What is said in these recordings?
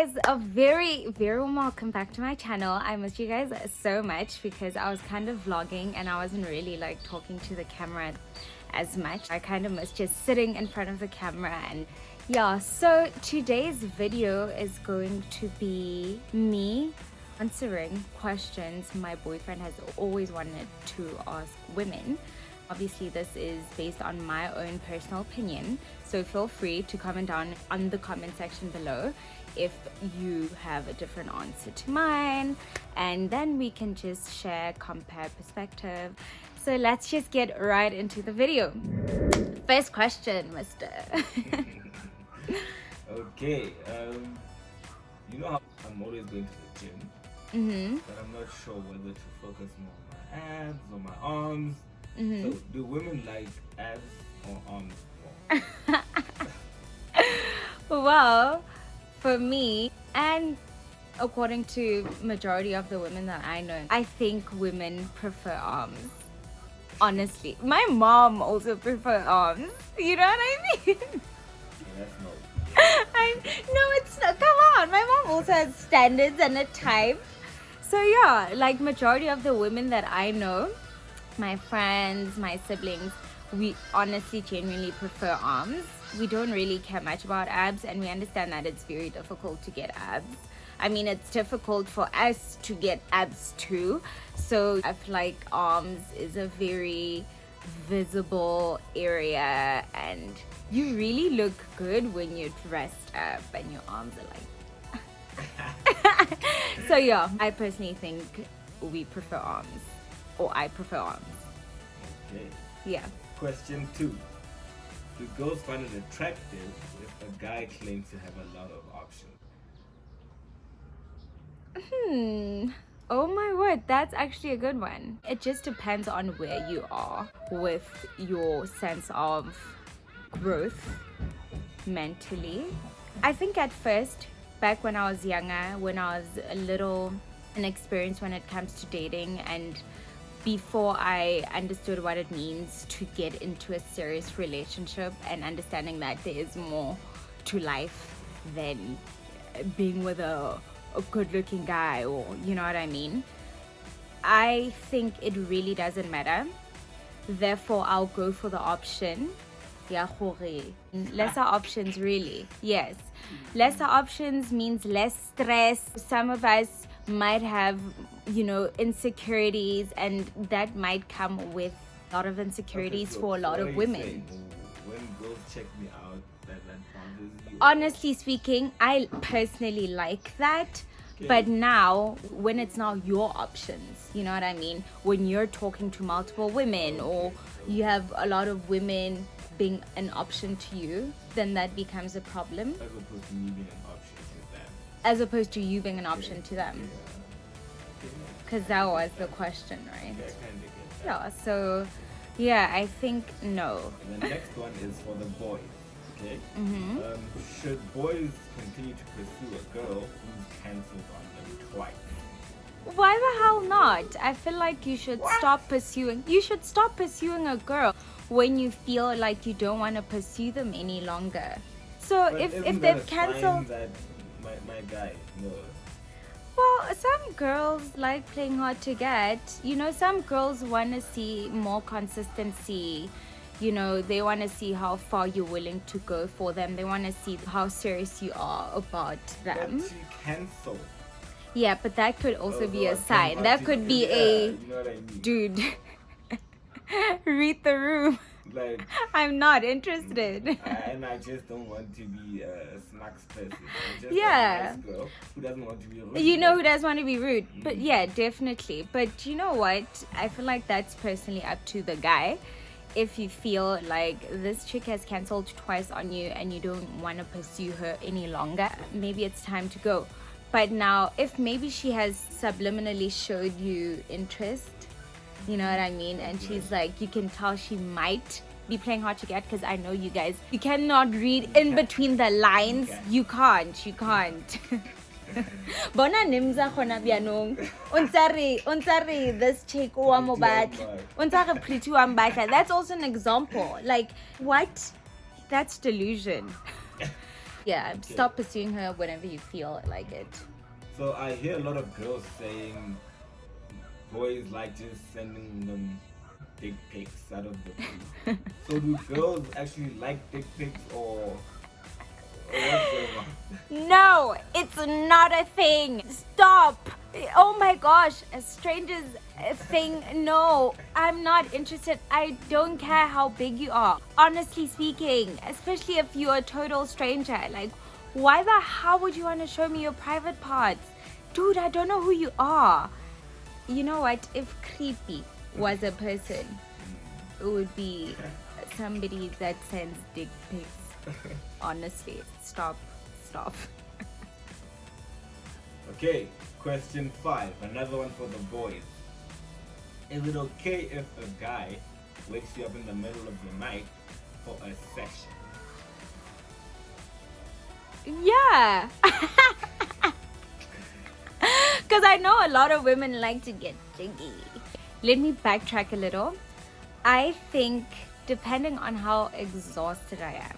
guys, a very warm welcome back to my channel. I missed you guys so much because I was kind of vlogging and I wasn't really like talking to the camera as much. I kind of missed just sitting in front of the camera. And yeah, so today's video is going to be me answering questions my boyfriend has always wanted to ask women. Obviously, this is based on my own personal opinion, so feel free to comment down on the comment section below if you have a different answer to mine, and then we can just share, compare perspective. So let's just get right into the video. First question, mister. Okay, you know how I'm always going to the gym, but I'm not sure whether to focus more on my abs or my arms. So do women like abs or arms more? Well, for me, and according to majority of the women that I know, I think women prefer arms. Honestly, my mom also prefer arms. You know what I mean? That's not. No, it's not. Come on, my mom also has standards and a type. So yeah, like majority of the women that I know, my friends, my siblings, we honestly genuinely prefer arms. We don't really care much about abs, and we understand that it's very difficult to get abs. I mean, it's difficult for us to get abs too. So I feel like arms is a very visible area, and you really look good when you're dressed up and your arms are like so yeah, I personally think we prefer arms, or I prefer arms. Okay. Yeah. Question 2. Do girls find it attractive if a guy claims to have a lot of options? Oh my word, that's actually a good one. It just depends on where you are with your sense of growth mentally. I think at first, back when I was younger, when I was a little inexperienced when it comes to dating, and before I understood what it means to get into a serious relationship and understanding that there is more to life than being with a good looking guy, or you know what I mean, I think it really doesn't matter. Therefore, I'll go for the option. Yeah, lesser options, really. Yes, lesser options means less stress. Some of us might have, insecurities, and that might come with a lot of insecurities for a lot of women. When girls check me out, that bothers you? Honestly speaking, I personally like that. Okay. But now, when it's now your options, you know what I mean? When you're talking to multiple women, or you have a lot of women being an option to you, then that becomes a problem. As opposed to me being an option to them. As opposed to you being an option to them. Because that was the question, right? Okay, I kind of get that. Yeah, so yeah, I think no. And the next one is for the boys. Okay? Should boys continue to pursue a girl who's cancelled on them twice? Why the hell not? I feel like you should stop pursuing a girl when you feel like you don't want to pursue them any longer. So But if isn't they've that a canceled, sign that my guy knows? well, some girls like playing hard to get. Some girls want to see more consistency. They want to see how far you're willing to go for them. They want to see how serious you are about them. But she cancelled. Yeah, but that could also be a So sign. That could be you know what I mean? dude, read the room. Like, I'm not interested. and I just don't want to be a snacks person. I'm just Yeah. a nice girl who doesn't want to be rude. Who does want to be rude? But yeah, definitely. But you know what? I feel like that's personally up to the guy. If you feel like this chick has cancelled twice on you and you don't want to pursue her any longer, maybe it's time to go. But now, if maybe she has subliminally showed you interest, you know what I mean? And she's like, you can tell she might be playing hard to get, because I know you guys, you cannot read in between the lines. You can't. Bona nimza khona bianong. Unsari this chick o wa mo batla. Unsare pretty wa mbatla. That's also an example. Like, what? That's delusion. Yeah, Okay. stop pursuing her whenever you feel like it. So I hear a lot of girls saying boys like just sending them dick pics out of the blue. So do girls actually like dick pics or what's going on? No, it's not a thing. Stop. Oh my gosh, a stranger's thing. No, I'm not interested. I don't care how big you are. Honestly speaking, especially if you're a total stranger. Like, why the hell would you want to show me your private parts? Dude, I don't know who you are. You know what? If creepy was a person, it would be somebody that sends dick pics. Honestly, stop. Okay, question 5. Another one for the boys. Is it okay if a guy wakes you up in the middle of the night for a session? Yeah. Because I know a lot of women like to get jiggy. Let me backtrack a little. I think depending on how exhausted I am,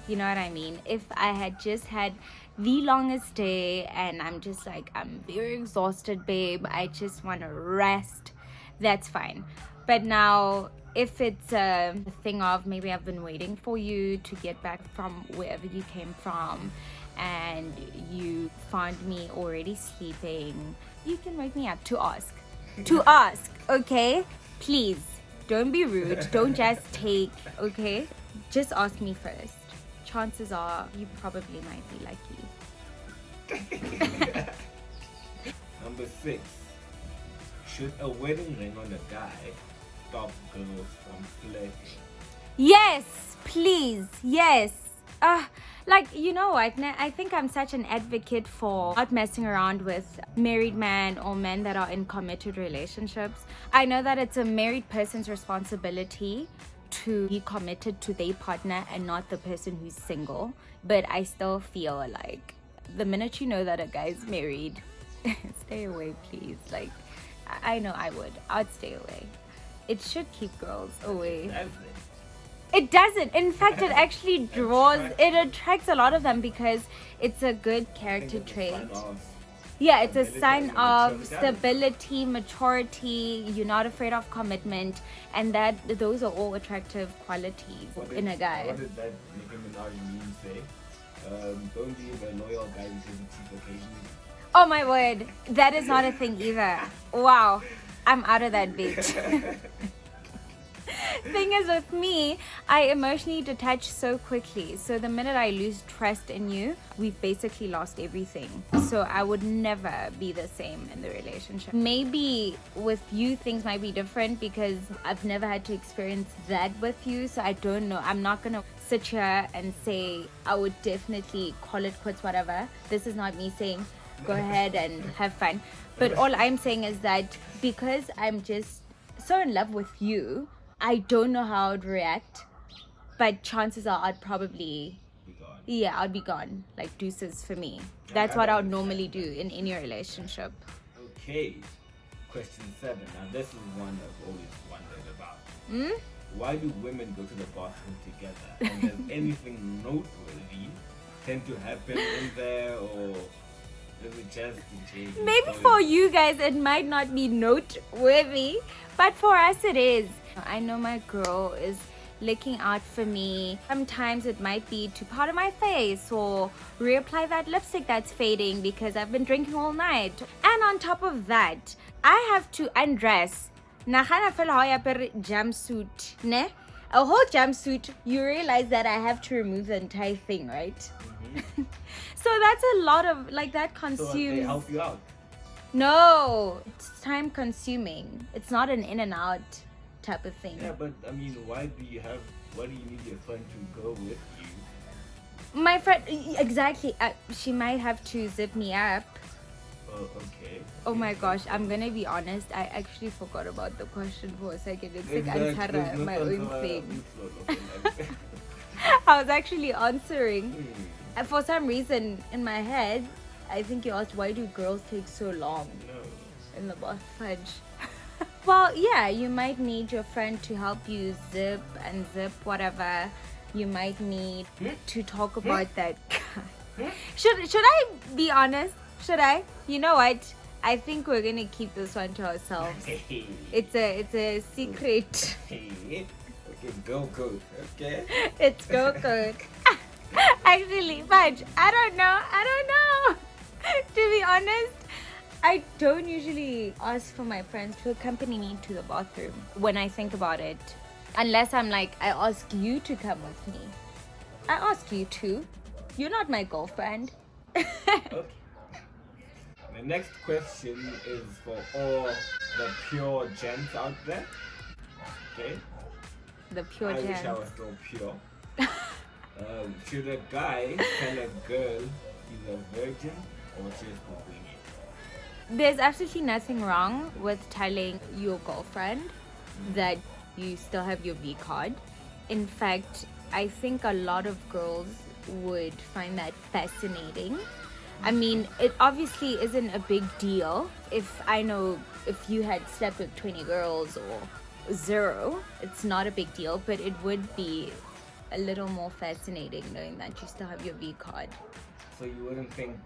you know what I mean? If I had just had the longest day and I'm just like, I'm very exhausted, babe, I just want to rest, that's fine. But now, if it's a thing of maybe I've been waiting for you to get back from wherever you came from and you found me already sleeping, you can wake me up to ask. To ask, okay? Please, don't be rude. Don't just take, okay? Just ask me first. Chances are you probably might be lucky. Number 6. Should a wedding ring on a guy stop girls from flirting? Yes, please, yes. Like, you know what? I think I'm such an advocate for not messing around with married men or men that are in committed relationships. I know that it's a married person's responsibility to be committed to their partner and not the person who's single. But I still feel like the minute you know that a guy's married, stay away, please. Like, I know I'd stay away. It should keep girls away. That's it. It doesn't. In fact, it actually it attracts a lot of them because it's a good character trait. Yeah, it's a sign of stability, maturity. You're not afraid of commitment, and those are all attractive qualities in a guy. What did that Nicki Minaj meme say? Don't leave a loyal guy because he cheats occasionally. Oh my word, that is not a thing either. Wow, I'm out of that bitch. Thing is, with me, I emotionally detach so quickly. So the minute I lose trust in you, we've basically lost everything. So I would never be the same in the relationship. Maybe with you, things might be different because I've never had to experience that with you. So I don't know. I'm not going to sit here and say I would definitely call it quits, whatever. This is not me saying go ahead and have fun. But all I'm saying is that because I'm just so in love with you, I don't know how I'd react, but chances are I'd probably Be gone. yeah, I'd be gone. Like deuces for me. That's what I would normally do in any relationship. Okay, question 7. Now this is one I've always wondered about. Why do women go to the bathroom together? And does anything noteworthy tend to happen in there, or is it just the change? Maybe for you guys it might not be noteworthy, but for us it is. I know my girl is looking out for me. Sometimes it might be to powder my face or reapply that lipstick that's fading because I've been drinking all night. And on top of that, I have to undress. Nagana fela ha o apere jumpsuit, ne? A whole jumpsuit, you realize that I have to remove the entire thing, right? So that's a lot of, like, that consumes. So they help you out? No, it's time consuming. It's not an in and out type of thing. Yeah, but I mean, why do you need your friend to go with you? My friend, exactly. She might have to zip me up. Oh, okay. Oh my gosh, I'm gonna be honest. I actually forgot about the question for a second. It's like Exactly. answer my own thing. Okay. I was actually answering. And for some reason in my head, I think you asked why do girls take so long in the bath fudge. Well, yeah, you might need your friend to help you zip whatever. You might need to talk about that. Should I be honest? Should I? You know what? I think we're gonna keep this one to ourselves. It's a secret. Okay, go code. Okay. It's go code. Actually, Fudge, I don't know. To be honest, I don't usually ask for my friends to accompany me to the bathroom when I think about it. Unless I'm like, I ask you to come with me. I ask you to. You're not my girlfriend. Okay. The next question is for all the pure gents out there. Okay. The pure I wish I gem. was so pure. Should a guy tell a girl he's a virgin or just for bringing it? There's absolutely nothing wrong with telling your girlfriend that you still have your V card. In fact, I think a lot of girls would find that fascinating. I mean, it obviously isn't a big deal. If you had slept with 20 girls or 0, it's not a big deal, but it would be a little more fascinating knowing that you still have your V card. So you wouldn't think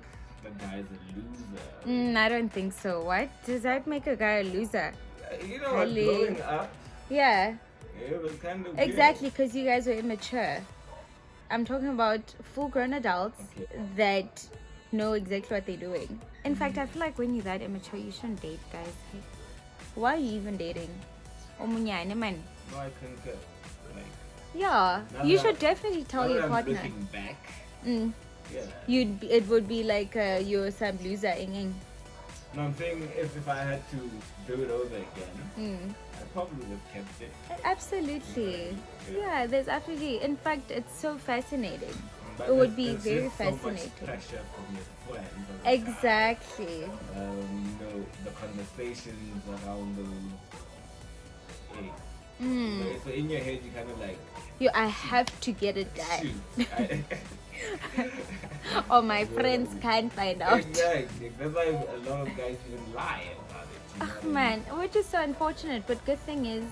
the guy's a loser? I don't think so. What? Does that make a guy a loser? You know what, growing up, Yeah. it was kind of Exactly, because you guys were immature. I'm talking about full-grown adults that know exactly what they're doing. In fact, I feel like when you're that immature, you shouldn't date guys. Hey, why are you even dating? Omunyane man. No, I concur. Like, Yeah, now you that- should definitely tell now your that I'm partner. Looking back, yeah. It would be like you're some loser. Inging. No, I'm saying if I had to do it over again, I probably would have kept it. Absolutely. Yeah, there's absolutely. In fact, it's so fascinating. But It would be there's very just fascinating. So much pressure from your friends. Exactly. The conversations around those. Hey. So in your head, you kind of like, I have to get it done. shoot. Or my friends can't find out. Exactly. That's why a lot of guys even lie about it. You know what I mean? Man, which is so unfortunate. But good thing is,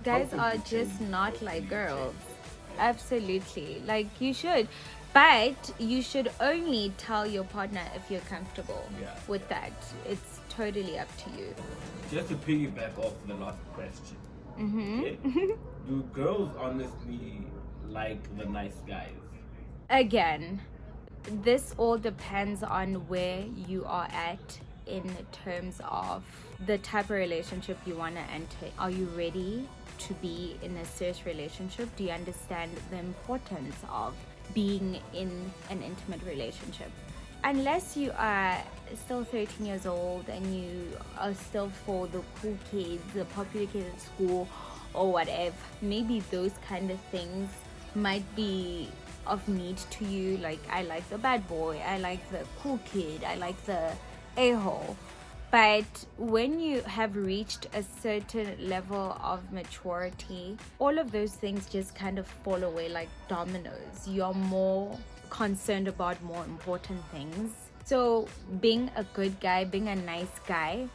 guys Hopefully are it just changes. not Hopefully like it girls. changes. Absolutely. Like you should. But you should only tell your partner if you're comfortable with that. It's totally up to you. Just to piggyback off the last question. Okay? Do girls honestly like the nice guys? Again, this all depends on where you are at in terms of the type of relationship you want to enter. Are you ready to be in a serious relationship? Do you understand the importance of being in an intimate relationship? Unless you are still 13 years old and you are still for the cool kids, the popular kids at school or whatever, maybe those kind of things might be of need to you. Like, I like the bad boy, I like the cool kid, I like the a-hole. But when you have reached a certain level of maturity, all of those things just kind of fall away like dominoes. You're more concerned about more important things. So being a good guy, being a nice guy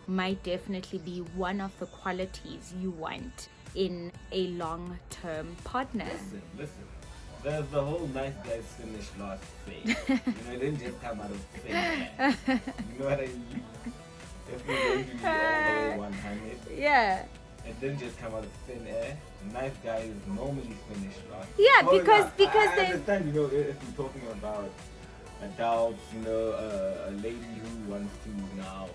might definitely be one of the qualities you want in a long-term partner. Listen. There's the whole nice guys finish last thing. It didn't just come out of thin air. You know what I mean? If we're going to be all the way 100, Yeah. it didn't just come out of thin air. Nice guys normally finish last. Yeah, Oh, because I they understand, if we're talking about adults, a lady who wants to now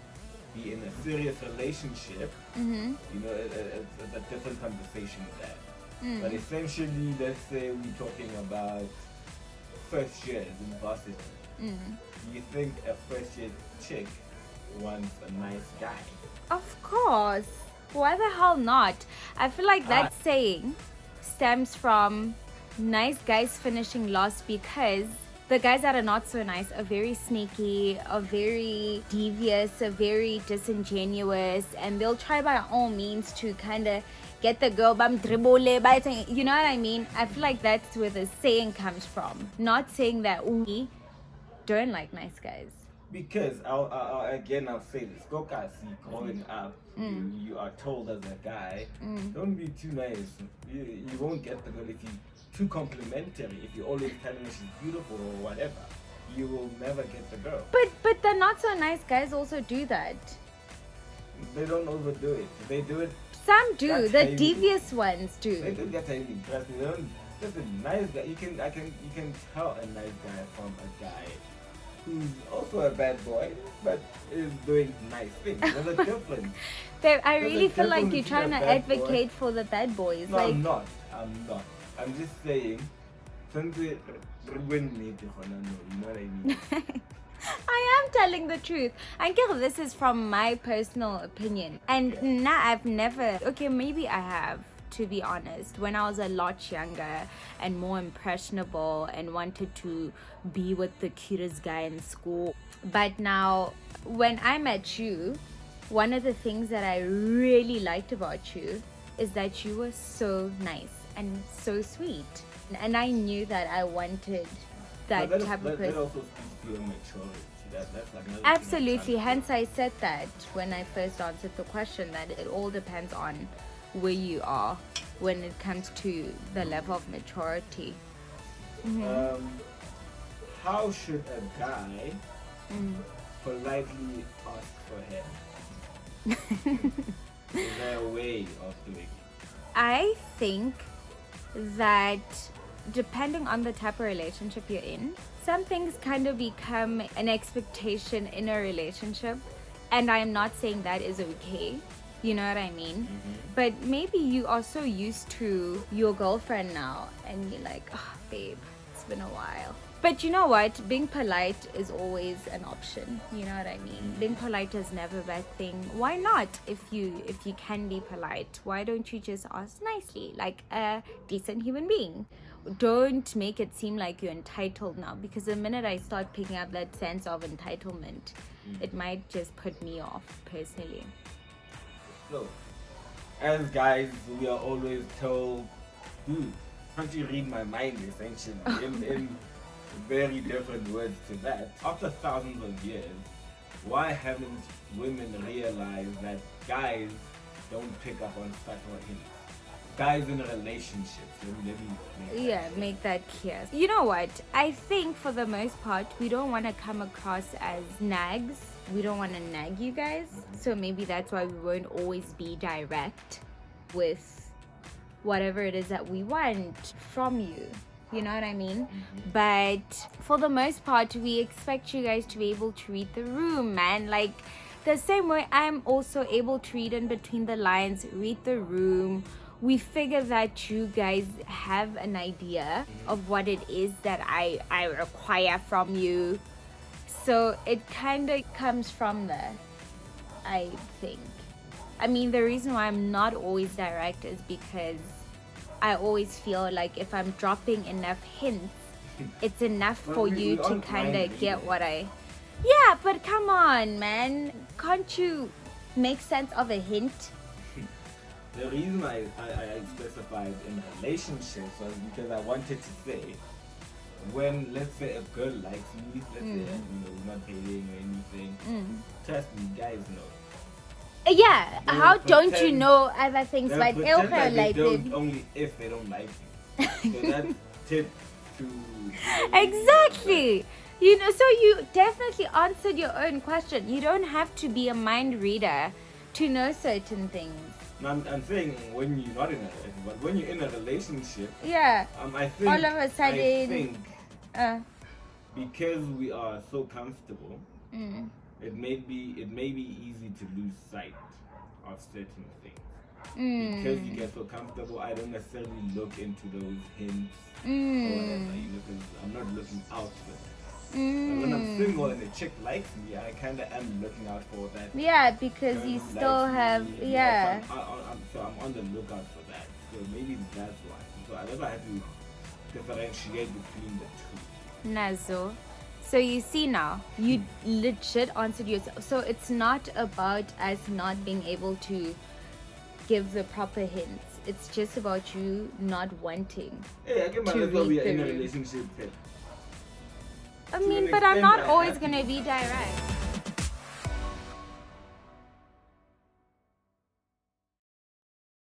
be in a serious relationship, it's a different conversation there. But essentially, let's say we're talking about first years in varsity. Do you think a first year chick wants a nice guy? Of course. Why the hell not? I feel like that saying stems from nice guys finishing last because the guys that are not so nice are very sneaky, are very devious, are very disingenuous, and they'll try by all means to kind of get the girl bam dribble, you know what I mean? I feel like that's where the saying comes from. Not saying that we don't like nice guys. Because I'll say this. Kokasi, growing up, you are told as a guy, don't be too nice. You won't get the girl if you're too complimentary, if you're always telling her she's beautiful or whatever. you will never get the girl. But the not so nice guys also do that. They don't overdo it. They do it. Some do. That's The how you devious ones They do. do get anything. Trust me. They don't. Just a nice guy. You can tell a nice guy from a guy who's also a bad boy, but is doing nice things. There's a difference. Babe, I There's a really feel like difference you're trying to between a bad boy. advocate for the bad boys. No, Like, I'm not. I'm just saying. Since you know what I mean? I am telling the truth. I guess this is from my personal opinion. And now I've never, okay, maybe I have, to be honest. When I was a lot younger and more impressionable and wanted to be with the cutest guy in school. But now, when I met you, one of the things that I really liked about you is that you were so nice and so sweet. And I knew that I wanted that type of person. That also speaks to your maturity. That's like another thing Absolutely. I'm trying Hence, I said that when I first answered the question, that it all depends on where you are when it comes to the level of maturity. to- How should a guy politely ask for help? Is there a way of doing it? I think that depending on the type of relationship you're in, some things kind of become an expectation in a relationship, and I'm not saying that is okay. You know what I mean? But maybe you are so used to your girlfriend now, and you're like, oh, babe, it's been a while. But you know what? Being polite is always an option. You know what I mean? Being polite is never a bad thing. Why not? If you can be polite, why don't you just ask nicely, like a decent human being? Don't make it seem like you're entitled now, because the minute I start picking up that sense of entitlement, it might just put me off personally. So, as guys, we are always told, dude, can't you read my mind, essentially, in very different words to that. After thousands of years, why haven't women realized that guys don't pick up on subtle hints? Guys in relationships, let me Make that clear. You know what? I think for the most part, we don't want to come across as nags. We don't want to nag you guys. So maybe that's why we won't always be direct with whatever it is that we want from you. You know what I mean? But for the most part, we expect you guys to be able to read the room, man. Like, the same way I'm also able to read in between the lines, read the room. We figure that you guys have an idea of what it is that I require from you. So it kind of comes from there, I think. I mean, the reason why I'm not always direct is because I always feel like if I'm dropping enough hints, it's enough for you to kind of get what I... Yeah, but come on, man. Can't you make sense of a hint? The reason I specified in relationships was because I wanted to say, when, let's say, a girl likes me, let's say, we're not dating or anything, trust me, guys know. Yeah, They how will don't you pretend- know other things? They'll But pretend that they like don't, only if they don't like you. So that's tip to... Exactly. You know, so you definitely answered your own question. You don't have to be a mind reader to know certain things. No, I'm saying when you're not in a relationship, but when you're in a relationship, Yeah. I think All of a sudden, I think Uh, because we are so comfortable, it may be easy to lose sight of certain things. Because you get so comfortable, I don't necessarily look into those hints or whatever. You know, 'cause I'm not looking out for that. But when I'm single and a chick likes me, I kind of am looking out for that. yeah, because girl you who still likes have, me. yeah. So I'm on the lookout for that. So maybe that's why. So I never had to differentiate between the two. Nazo. So you see now, you legit answered yourself. So it's not about us not being able to give the proper hints. It's just about you not wanting. Hey, I get my To that's why we are read in a the room. relationship. I To mean, an but I'm extent, not I always have gonna to. be direct.